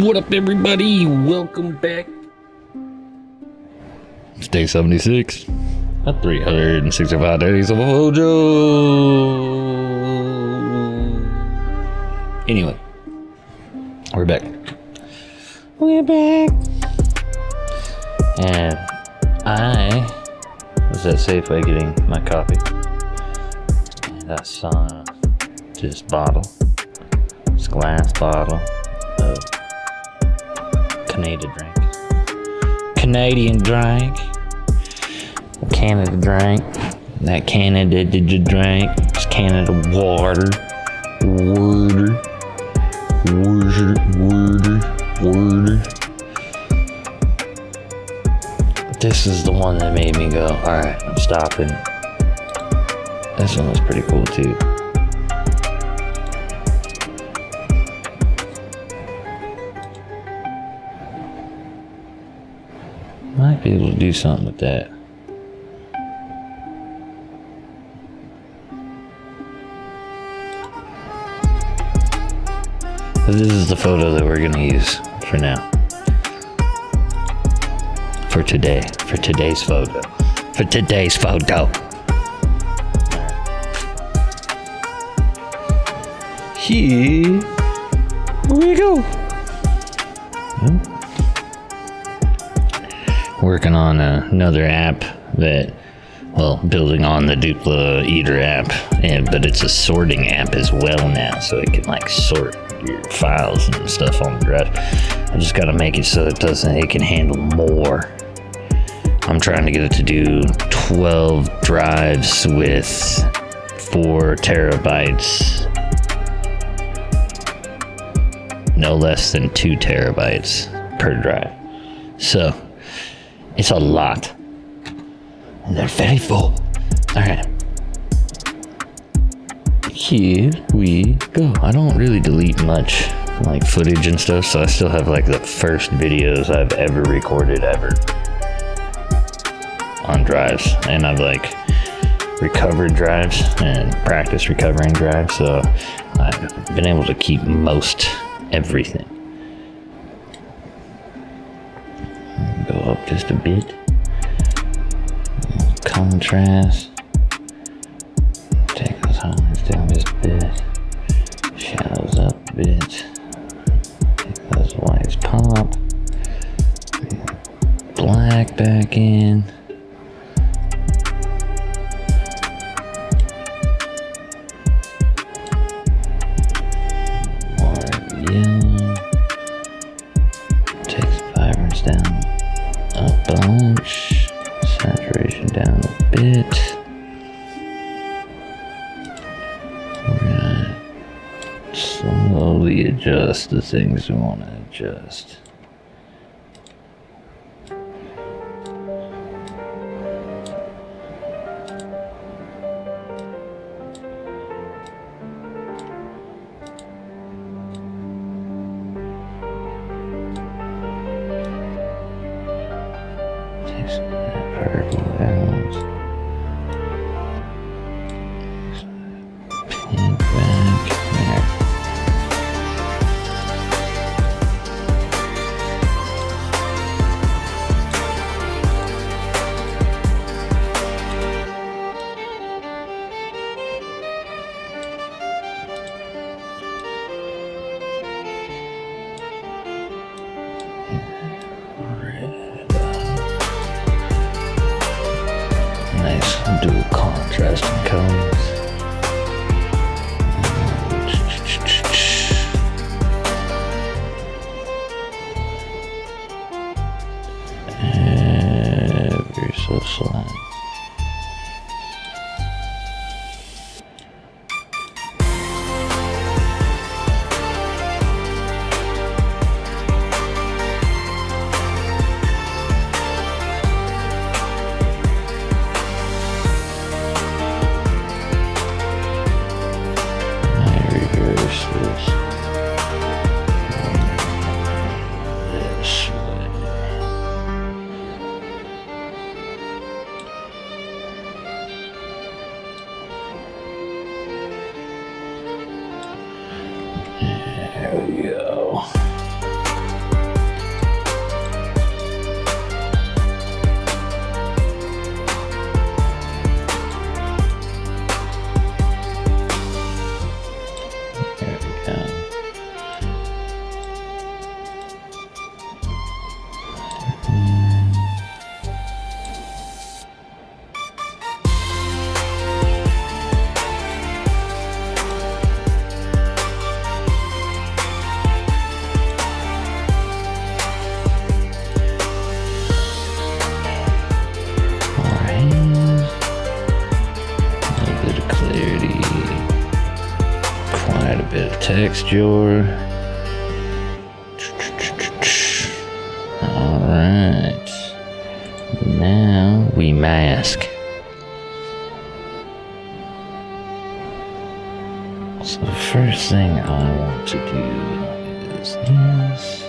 What up, everybody? Welcome back. It's day 76 of 365 days of Mojo. Anyway, we're back. And I was at Safeway getting my coffee. And I saw this bottle, this glass bottle of Canadian drink, Canada drink. That Canada did you drink? It's Canada water. This is the one that made me go, all right, I'm stopping. This one was pretty cool too. Might be able to do something with that. But this is the photo that we're gonna use for now. For today's photo. Here we go. Working on another app that, well, building on the Dupla Eater app, but it's a sorting app as well now, so it can like sort your files and stuff on the drive. I just gotta make it so it can handle more. I'm trying to get it to do 12 drives with 4 terabytes, no less than 2 terabytes per drive. So it's a lot, and they're very full. All right, here we go. I don't really delete much like footage and stuff, so I still have like the first videos I've ever recorded on drives, and I've like recovered drives and practiced recovering drives, so I've been able to keep most everything. Go up just a bit. Contrast. Take those highlights down just a bit. Shadows up a bit. Take those whites pop. Black back in. More yellow. Take the vibrance down a bunch, saturation down a bit. We're gonna slowly adjust the things we want to adjust. Purple out. Pink back there. Nice dual contrast and colors. Ever so slight. add a bit of texture. Alright. Now we mask. So the first thing I want to do is this.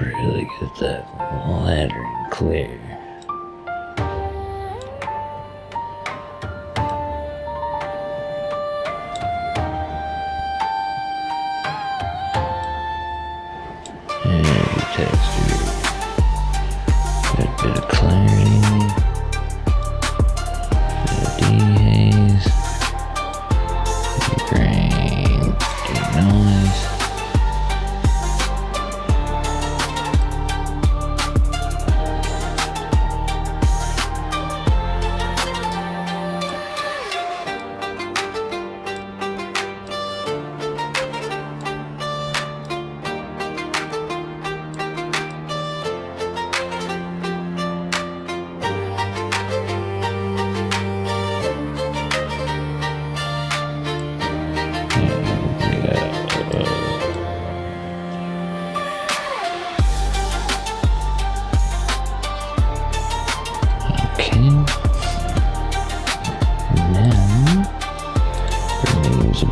Really get that lettering clear. Heavy texture. Got a bit of clarity. Bit of dehaze. Grain. Denoise.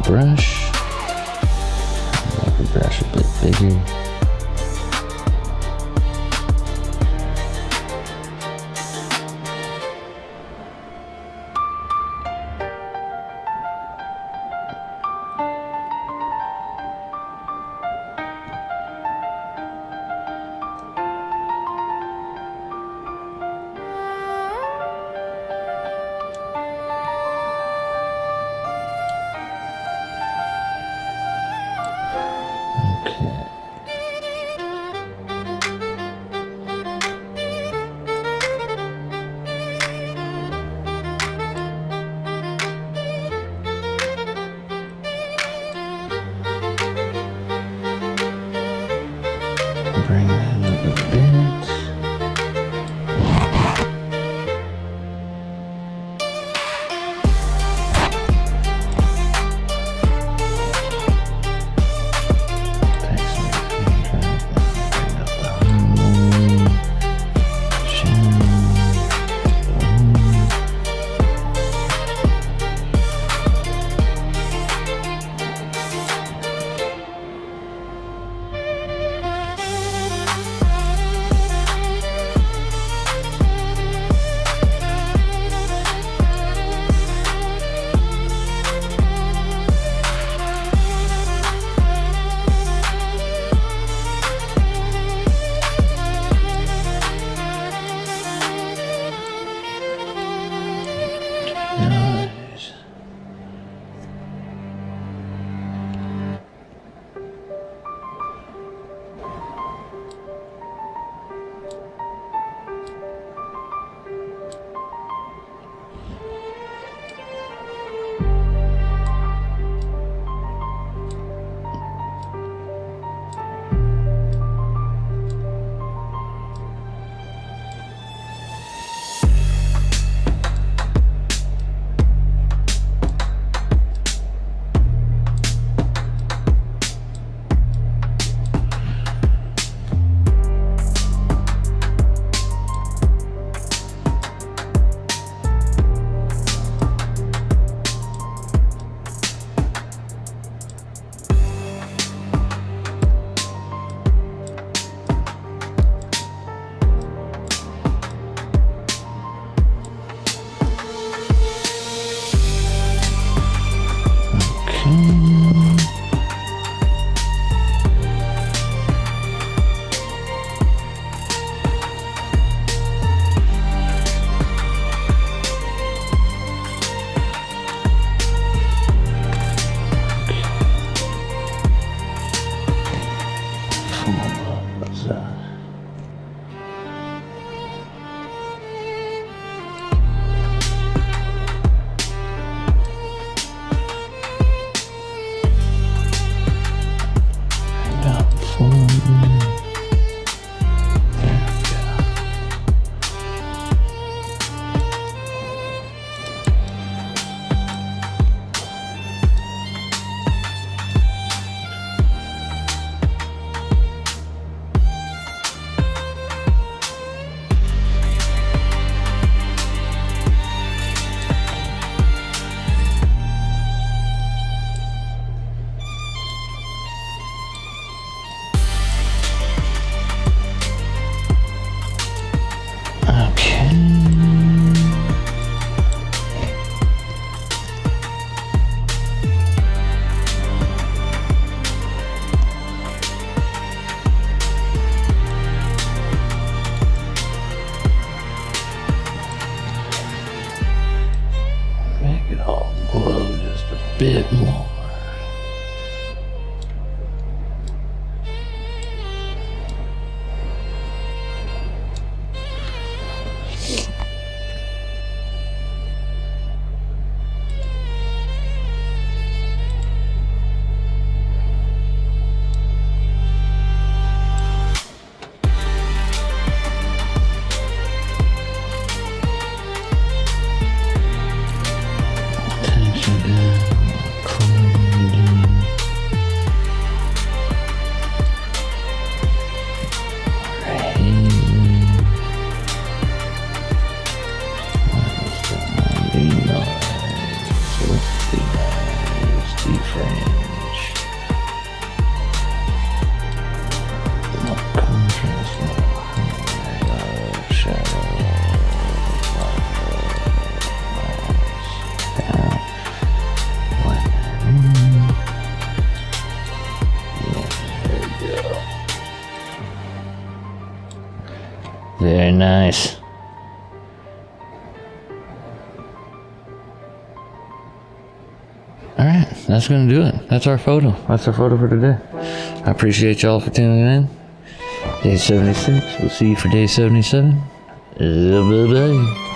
Brush. Make the brush a bit bigger. bit more. Very nice. Alright, that's gonna do it. That's our photo. That's our photo for today. I appreciate y'all for tuning in. Day 76. We'll see you for day 77. Bye-bye.